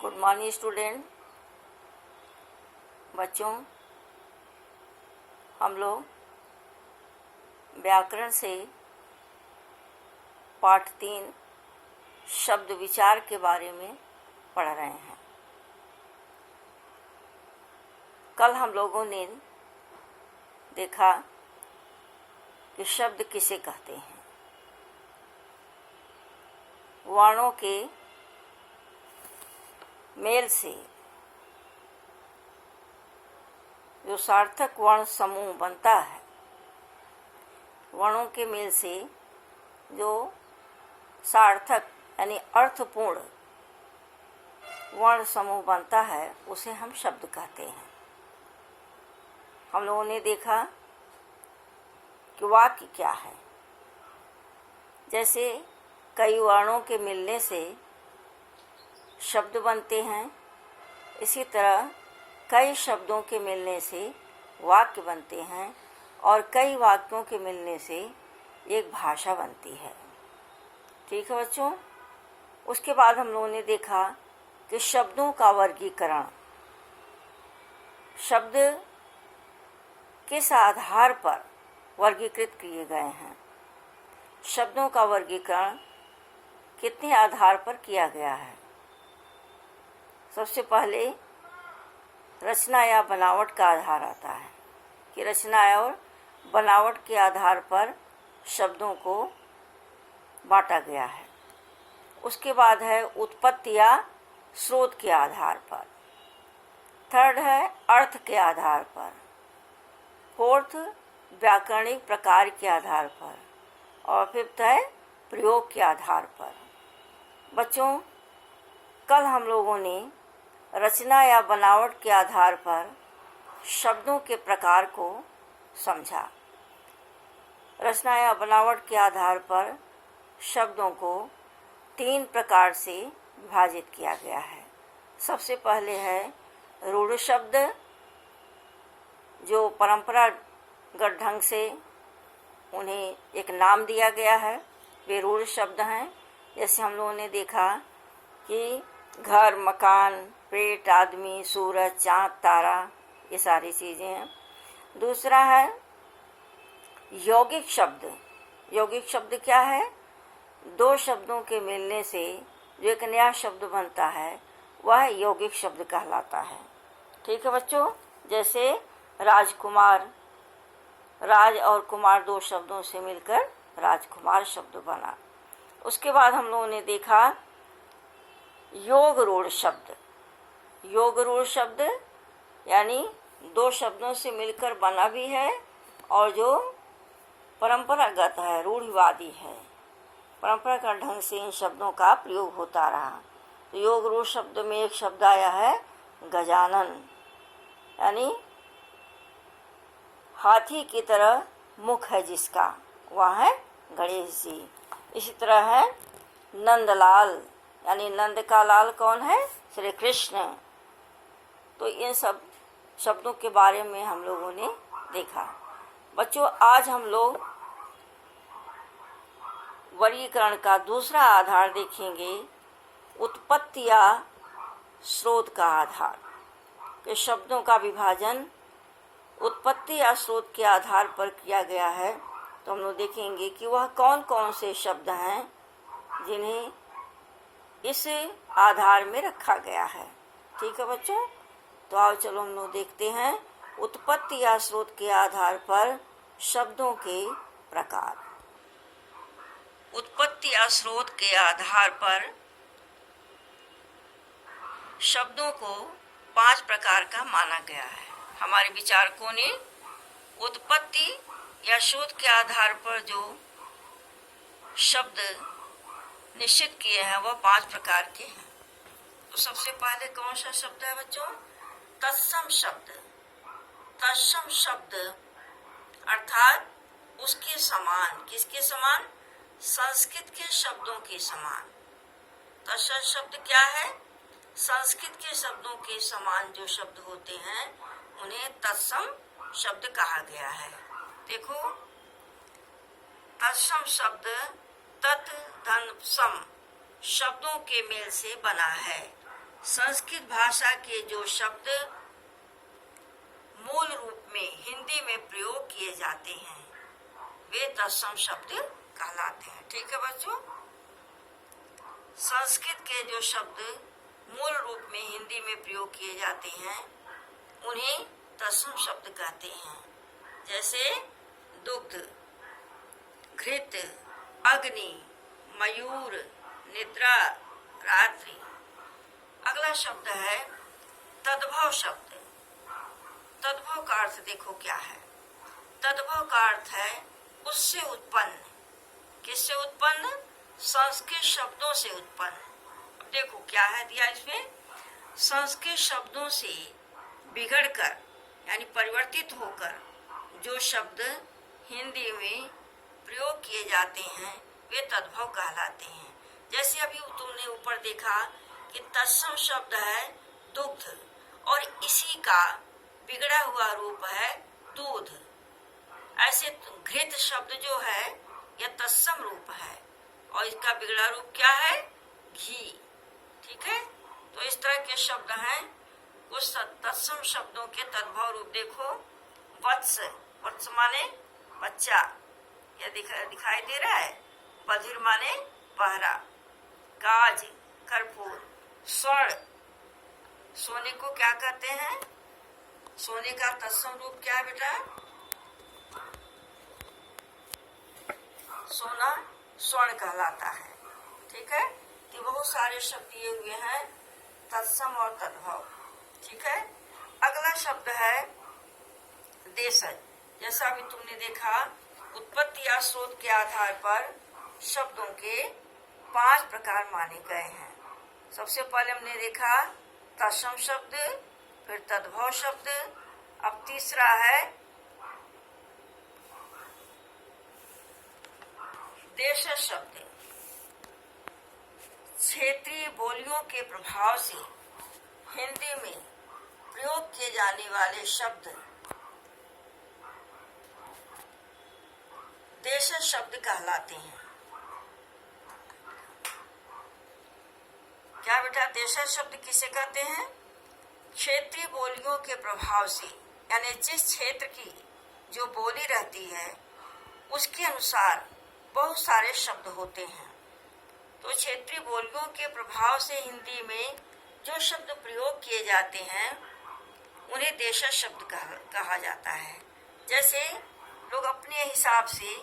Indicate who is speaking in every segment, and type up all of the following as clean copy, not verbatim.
Speaker 1: Good morning student. बच्चों, हम लोग व्याकरण से पाठ 3 शब्द विचार के बारे में पढ़ रहे हैं। कल हम लोगों ने देखा कि शब्द किसे कहते हैं। वर्णों के मेल से जो सार्थक वर्ण समूह बनता है, वर्णों के मेल से जो सार्थक यानी अर्थपूर्ण वर्ण समूह बनता है उसे हम शब्द कहते हैं। हम लोगों ने देखा कि वाक्य क्या है। जैसे कई वर्णों के मिलने से शब्द बनते हैं, इसी तरह कई शब्दों के मिलने से वाक्य बनते हैं और कई वाक्यों के मिलने से एक भाषा बनती है। ठीक है बच्चों। उसके बाद हम लोगों ने देखा कि शब्दों का वर्गीकरण, शब्द किस आधार पर वर्गीकृत किए गए हैं, शब्दों का वर्गीकरण कितने आधार पर किया गया है। सबसे पहले रचना या बनावट का आधार आता है कि रचना और बनावट के आधार पर शब्दों को बांटा गया है। उसके बाद है उत्पत्ति या स्रोत के आधार पर। थर्ड है अर्थ के आधार पर। फोर्थ व्याकरणिक प्रकार के आधार पर। और फिफ्थ है प्रयोग के आधार पर। बच्चों, कल हम लोगों ने रचना या बनावट के आधार पर शब्दों के प्रकार को समझा। रचना या बनावट के आधार पर शब्दों को 3 प्रकार से विभाजित किया गया है। सबसे पहले है रूढ़ शब्द, जो परंपरागत ढंग से उन्हें एक नाम दिया गया है, वे रूढ़ शब्द हैं। जैसे हम लोगों ने देखा कि घर, मकान, पेट, आदमी, सूरज, चाँद, तारा, ये सारी चीज़ें हैं। दूसरा है यौगिक शब्द। यौगिक शब्द क्या है? 2 शब्दों के मिलने से जो एक नया शब्द बनता है वह यौगिक शब्द कहलाता है। ठीक है बच्चों। जैसे राजकुमार, राज और कुमार 2 शब्दों से मिलकर राजकुमार शब्द बना। उसके बाद हम लोगों ने देखा योग रूढ़ शब्द। योग रूढ़ शब्द यानी 2 शब्दों से मिलकर बना भी है और जो परंपरागत है, रूढ़िवादी है, परंपरागत ढंग से इन शब्दों का प्रयोग होता रहा। तो योग रूढ़ शब्द में एक शब्द आया है गजानन, यानी हाथी की तरह मुख है जिसका, वह है गणेश जी। इसी तरह है नंदलाल, यानी नंद का लाल कौन है? श्री कृष्ण। तो इन सब शब्दों के बारे में हम लोगों ने देखा। बच्चों, आज हम लोग वर्गीकरण का दूसरा आधार देखेंगे, उत्पत्ति या स्रोत का आधार। कि शब्दों का विभाजन उत्पत्ति या स्रोत के आधार पर किया गया है। तो हम लोग देखेंगे कि वह कौन कौन से शब्द हैं जिन्हें इस आधार में रखा गया है। ठीक है बच्चों। तो आओ चलो हम लोग देखते हैं उत्पत्ति या स्रोत के आधार पर शब्दों के प्रकार। उत्पत्ति या स्रोत के आधार पर शब्दों को 5 प्रकार का माना गया है। हमारे विचारकों ने उत्पत्ति या स्रोत के आधार पर जो शब्द निश्चित किए हैं वह 5 प्रकार के हैं। तो सबसे पहले कौन सा शब्द है बच्चों? तत्सम शब्द। तत्सम शब्द अर्थात उसके समान। किसके समान? संस्कृत के शब्दों के समान। तत्सम शब्द क्या है? संस्कृत के शब्दों के समान जो शब्द होते हैं उन्हें तत्सम शब्द कहा गया है। देखो, तत्सम शब्द तत् धन सम शब्दों के मेल से बना है। संस्कृत भाषा के जो शब्द मूल रूप में हिंदी में प्रयोग किए जाते हैं वे तत्सम शब्द कहलाते हैं। ठीक है बच्चों, संस्कृत के जो शब्द मूल रूप में हिंदी में प्रयोग किए जाते हैं उन्हें तत्सम शब्द कहते हैं, जैसे दुग्ध, घृत, अग्नि, मयूर, निद्रा, रात्रि। अगला शब्द है तद्भव शब्द। तद्भव का अर्थ देखो क्या है। तद्भव का अर्थ है उससे उत्पन्न। किससे उत्पन्न? संस्कृत शब्दों से उत्पन्न। अब देखो क्या है दिया इसमें, संस्कृत शब्दों से बिगड़कर यानी परिवर्तित होकर जो शब्द हिंदी में प्रयोग किए जाते हैं वे तद्भव कहलाते हैं। जैसे अभी तुमने ऊपर देखा कि तत्सम शब्द है दुग्ध और इसी का बिगड़ा हुआ रूप है दूध। ऐसे घृत शब्द जो है यह तत्सम रूप है और इसका बिगड़ा रूप क्या है? घी। ठीक है, तो इस तरह के शब्द हैं। उस तत्सम शब्दों के तद्भव रूप देखो, वत्स, वत्स माने बच्चा, यह दिखाई दे रहा है। बधिर माने पहरा, काज, कर्पूर, स्वर्ण, सोने को क्या कहते हैं? सोने का तत्सम रूप क्या है बेटा? सोना स्वर्ण कहलाता है। ठीक है, तो बहुत सारे शब्द दिए हुए हैं तत्सम और तद्भव। ठीक है, अगला शब्द है देशज। जैसा अभी तुमने देखा उत्पत्ति या स्रोत के आधार पर शब्दों के 5 प्रकार माने गए हैं। सबसे पहले हमने देखा तत्सम शब्द, फिर तद्भव शब्द, अब तीसरा है देशज शब्द। क्षेत्रीय बोलियों के प्रभाव से हिंदी में प्रयोग किए जाने वाले शब्द देशज शब्द कहलाते हैं। क्या बेटा? देशज शब्द किसे कहते हैं? क्षेत्रीय बोलियों के प्रभाव से, यानी जिस क्षेत्र की जो बोली रहती है उसके अनुसार बहुत सारे शब्द होते हैं। तो क्षेत्रीय बोलियों के प्रभाव से हिंदी में जो शब्द प्रयोग किए जाते हैं उन्हें देशज शब्द कहा जाता है। जैसे लोग अपने हिसाब से,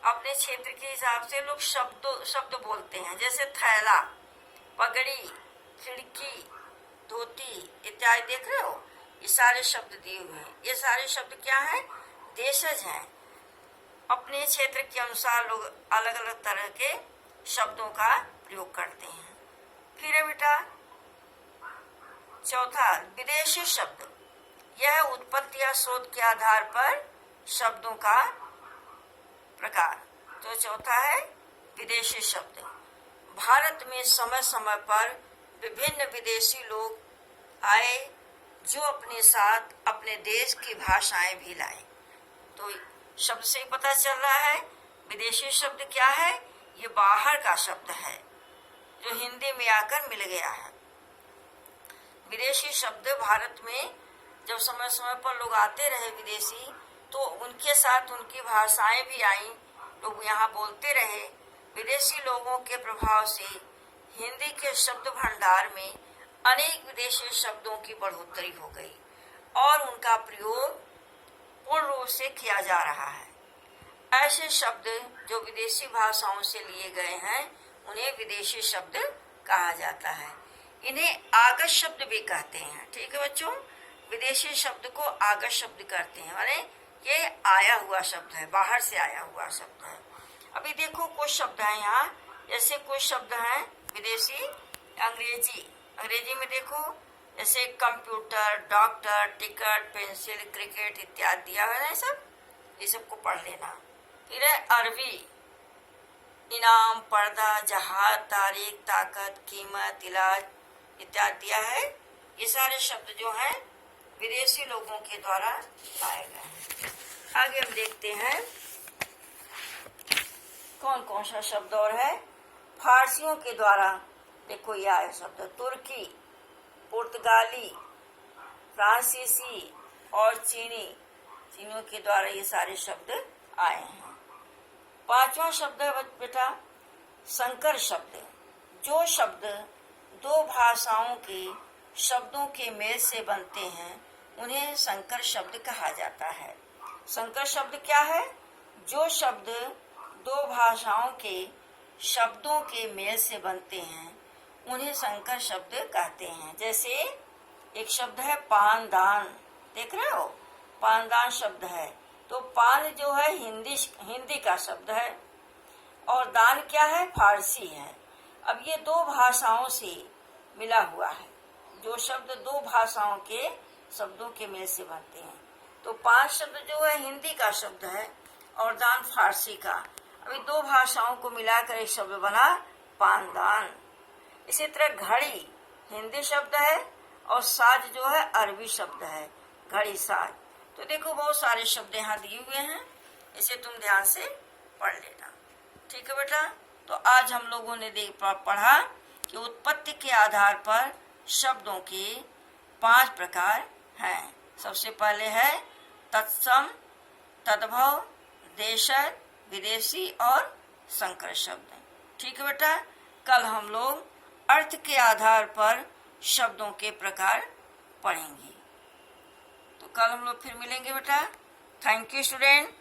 Speaker 1: अपने क्षेत्र के हिसाब से लोग शब्द बोलते हैं। जैसे थैला, पगड़ी, खिड़की, धोती इत्यादि देख रहे हो, ये सारे शब्द दिए हुए हैं। ये सारे शब्द क्या हैं? देशज हैं। अपने क्षेत्र के अनुसार लोग अलग अलग तरह के शब्दों का प्रयोग करते हैं। फिर है बेटा चौथा विदेशी शब्द। यह उत्पत्ति या स्रोत के आधार पर शब्दों का प्रकार। तो चौथा है विदेशी शब्द। भारत में समय समय पर विभिन्न विदेशी लोग आए जो अपने साथ अपने देश की भाषाएं भी लाए। तो शब्द से ही पता चल रहा है विदेशी शब्द क्या है? ये बाहर का शब्द है जो हिंदी में आकर मिल गया है। विदेशी शब्द भारत में जब समय समय पर लोग आते रहे विदेशी, तो उनके साथ उनकी भाषाएं भी आईं, लोग यहाँ बोलते रहे। विदेशी लोगों के प्रभाव से हिंदी के शब्द भंडार में अनेक विदेशी शब्दों की बढ़ोतरी हो गई और उनका प्रयोग पूर्ण रूप से किया जा रहा है। ऐसे शब्द जो विदेशी भाषाओं से लिए गए हैं उन्हें विदेशी शब्द कहा जाता है। इन्हें आगत शब्द भी कहते हैं। ठीक है बच्चों, विदेशी शब्द को आगत शब्द कहते हैं, माने ये आया हुआ शब्द है, बाहर से आया हुआ शब्द है। अभी देखो कुछ शब्द हैं यहाँ, जैसे कुछ शब्द हैं विदेशी अंग्रेजी। अंग्रेजी में देखो जैसे computer, doctor, ticket, pencil, cricket इत्यादि दिया हुआ है। ये सबको पढ़ लेना। फिर है अरबी, इनाम, पर्दा, जहाज, तारीख, ताकत, कीमत, इलाज इत्यादि दिया है। ये सारे शब्द जो हैं विदेशी लोगों के द्वारा लाए गए हैं। आगे हम देखते हैं कौन कौन सा शब्द और है। फारसियों के द्वारा देखो ये आया शब्द तुर्की, पुर्तगाली, फ्रांसीसी और चीनियों के द्वारा ये सारे शब्द आए हैं। पांचवा शब्द है बेटा संकर शब्द। जो शब्द दो भाषाओं के शब्दों के मेल से बनते हैं उन्हें संकर शब्द कहा जाता है। संकर शब्द क्या है? जो शब्द दो भाषाओं के शब्दों के मेल से बनते हैं उन्हें संकर शब्द कहते हैं। जैसे एक शब्द है पानदान, देख रहे हो, पानदान शब्द है, तो पान जो है हिंदी का शब्द है और दान क्या है? फारसी है। अब ये दो भाषाओं से मिला हुआ है। जो शब्द दो भाषाओं के शब्दों के मेल से बनते हैं, तो पान शब्द जो है हिंदी का शब्द है और दान फारसी का। अभी दो भाषाओं को मिलाकर एक शब्द बना पानदान। इसी तरह घड़ी हिंदी शब्द है और साज जो है अरबी शब्द है, घड़ी साज। तो देखो बहुत सारे शब्द यहाँ दिए हुए हैं, इसे तुम ध्यान से पढ़ लेना। ठीक है बेटा। तो आज हम लोगों ने पढ़ा कि उत्पत्ति के आधार पर शब्दों के 5 प्रकार हैं। सबसे पहले है तत्सम, तद्भव, देशज, विदेशी और संकर शब्द। ठीक है बेटा। कल हम लोग अर्थ के आधार पर शब्दों के प्रकार पढ़ेंगे। तो कल हम लोग फिर मिलेंगे बेटा। Thank you student.